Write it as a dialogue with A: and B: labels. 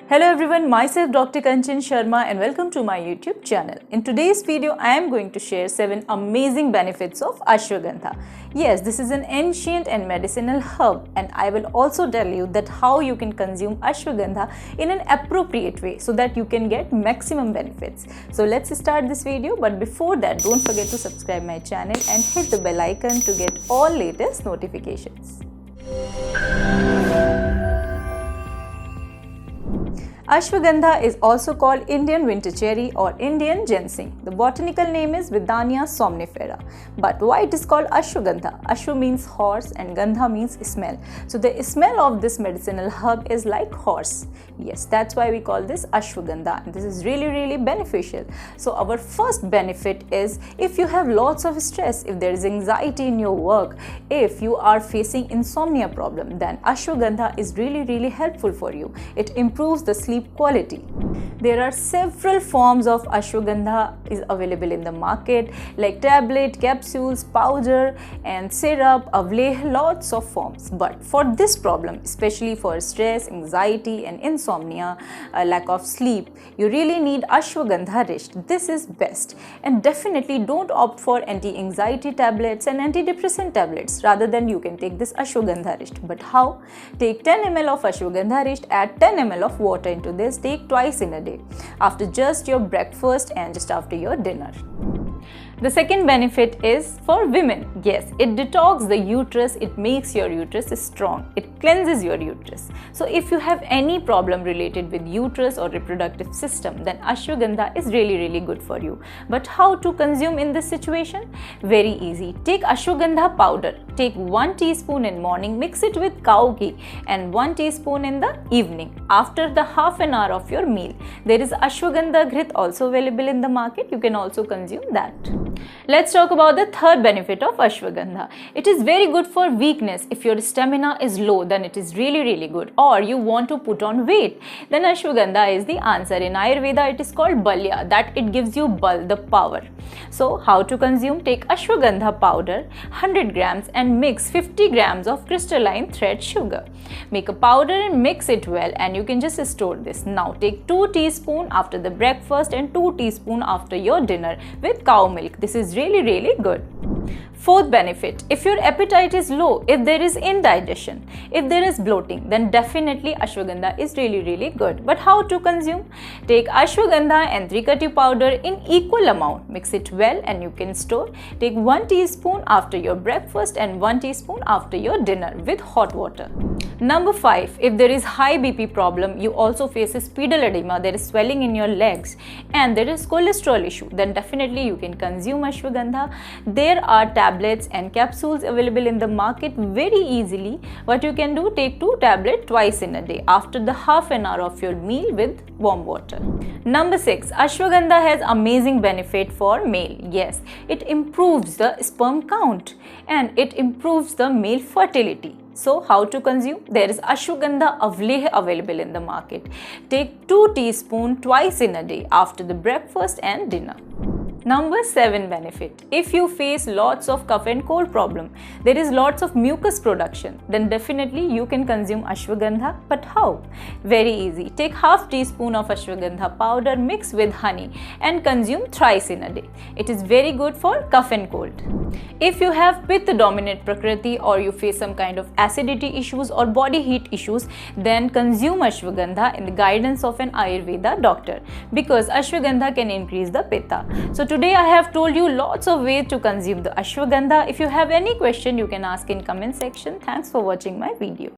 A: Hello everyone, myself Dr. Kanchan Sharma and welcome to my YouTube channel. In today's video, I am going to share 7 amazing benefits of Ashwagandha. Yes, this is an ancient and medicinal herb, and I will also tell you that how you can consume Ashwagandha in an appropriate way so that you can get maximum benefits. So let's start this video, but before that, don't forget to subscribe my channel and hit the bell icon to get all latest notifications. Ashwagandha is also called Indian winter cherry or Indian ginseng. The botanical name is Vidania somnifera. But why it is called Ashwagandha? Ashwa means horse and Gandha means smell. So the smell of this medicinal herb is like horse. Yes, that's why we call this Ashwagandha, and this is really beneficial. So our first benefit is if you have lots of stress, if there is anxiety in your work, if you are facing insomnia problem, then Ashwagandha is really helpful for you. It improves the sleep quality. There are several forms of Ashwagandha is available in the market, like tablet, capsules, powder and syrup, lots of forms. But for this problem, especially for stress, anxiety and insomnia, lack of sleep, you really need Ashwagandharishta. This is best, and definitely don't opt for anti-anxiety tablets and antidepressant tablets. Rather than you can take this Ashwagandharishta. But how? Take 10 ml of Ashwagandharishta, add 10 ml of water into this, take twice in a day, after just your breakfast and just after your dinner. The second benefit is for women. Yes, it detoxes the uterus, it makes your uterus strong, it cleanses your uterus. So if you have any problem related with uterus or reproductive system, then Ashwagandha is really good for you. But how to consume in this situation? Very easy. Take Ashwagandha powder, take 1 teaspoon in morning, mix it with cow ghee and 1 teaspoon in the evening after the half an hour of your meal. There is Ashwagandha ghrith also available in the market, you can also consume that. Let's talk about the third benefit of Ashwagandha. It is very good for weakness. If your stamina is low, then it is really good. Or you want to put on weight, then Ashwagandha is the answer. In Ayurveda, it is called balya, that it gives you bal, the power. So how to consume? Take Ashwagandha powder, 100 grams and mix 50 grams of crystalline thread sugar. Make a powder and mix it well, and you can just store this. Now take 2 teaspoons after the breakfast and 2 teaspoons after your dinner with cow milk. This is really good. Fourth benefit, if your appetite is low, if there is indigestion, if there is bloating, then definitely Ashwagandha is really good. But how to consume? Take Ashwagandha and trikatu powder in equal amount, mix it well and you can store. Take 1 teaspoon after your breakfast and 1 teaspoon after your dinner with hot water. Number 5, if there is high BP problem, you also face a pedal edema, there is swelling in your legs and there is cholesterol issue, then definitely you can consume Ashwagandha. There are tablets and capsules available in the market very easily. What you can do, take 2 tablets twice in a day after the half an hour of your meal with warm water. Number 6, Ashwagandha has amazing benefit for male. Yes, it improves the sperm count and it improves the male fertility. So how to consume? There is Ashwagandha available in the market. Take 2 teaspoons twice in a day after the breakfast and dinner. Number 7 benefit. If you face lots of cough and cold problem, there is lots of mucus production, then definitely you can consume Ashwagandha. But how? Very easy. Take half teaspoon of Ashwagandha powder, mix with honey and consume thrice in a day. It is very good for cough and cold. If you have Pitta dominant Prakriti or you face some kind of acidity issues or body heat issues, then consume Ashwagandha in the guidance of an Ayurveda doctor, because Ashwagandha can increase the Pitta. So today I have told you lots of ways to consume the Ashwagandha. If you have any question, you can ask in comment section. Thanks for watching my video.